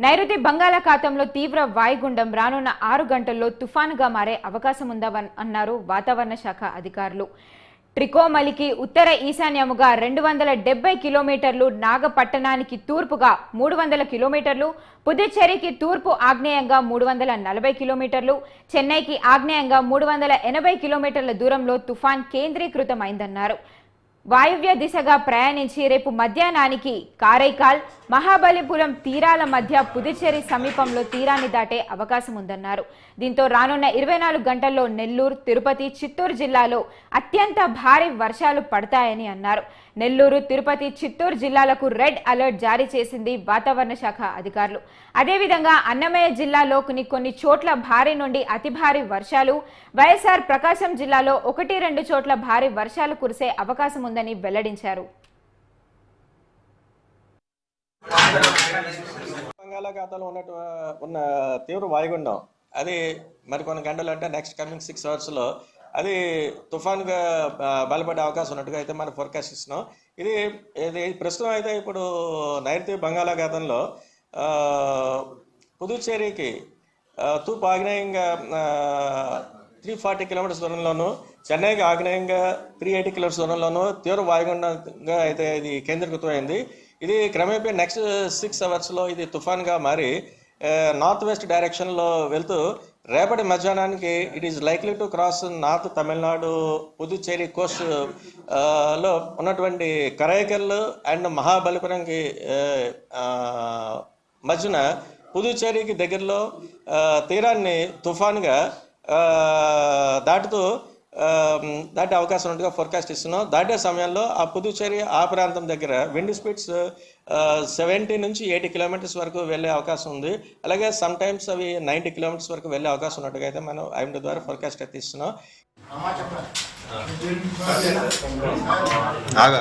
నైరుతి బంగాళాఖాతంలో తీవ్ర వాయుగుండం రానున్న 6 గంటల్లో తుఫానుగా మారే అవకాశం ఉందన్నారు వాతావరణ శాఖ అధికారులు. ట్రికోమలికి ఉత్తర ఈశాన్యముగా 270 కిలోమీటర్లు, నాగపట్టణానికి తూర్పుగా 300 కిలోమీటర్లు, పుదుచ్చేరికి తూర్పు ఆగ్నేయంగా 340 కిలోమీటర్లు, చెన్నైకి ఆగ్నేయంగా 380 కిలోమీటర్ల దూరంలో తుఫాన్ కేంద్రీకృతమైందన్నారు. వాయువ్య దిశగా ప్రయాణించి రేపు మధ్యాహ్నానికి కారైకాల్, మహాబలిపురం తీరాల మధ్య పుదుచ్చేరి సమీపంలో తీరాన్ని దాటే అవకాశం ఉందన్నారు. దీంతో రానున్న 24 గంటల్లో నెల్లూరు, తిరుపతి, చిత్తూరు జిల్లాలో అత్యంత భారీ వర్షాలు పడతాయని అన్నారు. నెల్లూరు, తిరుపతి, చిత్తూరు జిల్లాలకు రెడ్ అలర్ట్ జారీ చేసింది వాతావరణ శాఖ అధికారులు. అదేవిధంగా అన్నమయ్య జిల్లాలోని కొన్ని చోట్ల భారీ నుండి అతి భారీ వర్షాలు, వైఎస్ఆర్ ప్రకాశం జిల్లాలో 1-2 చోట్ల భారీ వర్షాలు కురిసే అవకాశం ఉందని వెల్లడించారు. బంగాళాఖాతంలో ఉన్న తీవ్ర వాయుగుండం అది మరికొన్ని గంటలు అంటే నెక్స్ట్ కమింగ్ 6 అవర్స్లో అది తుఫాన్గా బలపడే అవకాశం ఉన్నట్టుగా అయితే మనం ఫోర్కాస్ట్ ఇస్తున్నాం. ఇది ప్రస్తుతం అయితే ఇప్పుడు నైరుతి బంగాళాఖాతంలో పుదుచ్చేరికి తూర్పు ఆగ్నేయంగా 340 కిలోమీటర్స్ దూరంలోను, చెన్నైకి ఆగ్నేయంగా 380 కిలోమీటర్స్ దూరంలోను తీవ్ర వాయుగుండంగా అయితే ఇది కేంద్రీకృతమైంది. ఇది క్రమేపీ నెక్స్ట్ 6 అవర్స్లో ఇది తుఫాన్గా మారి నార్త్ వెస్ట్ డైరెక్షన్లో వెళ్తూ రేపటి మధ్యాహ్నానికి it is likely to cross north Tamil Nadu, Puducherry Coast లో ఉన్నటువంటి కరైకల్ అండ్ మహాబలిపురంకి మధ్యన పుదుచ్చేరికి దగ్గరలో తీరాన్ని తుఫాన్గా దాటే అవకాశం ఉన్నట్టుగా ఫోర్కాస్ట్ ఇస్తున్నాం. దాటే సమయంలో ఆ పుదుచ్చేరి ఆ ప్రాంతం దగ్గర విండ్ స్పీడ్స్ 70 నుంచి 80 కిలోమీటర్స్ వరకు వెళ్ళే అవకాశం ఉంది. అలాగే సమ్ టైమ్స్ అవి 90 కిలోమీటర్స్ వరకు వెళ్ళే అవకాశం ఉన్నట్టుగా అయితే మనం ఐఎండీ ద్వారా ఫోర్కాస్ట్ అయితే ఇస్తున్నాం.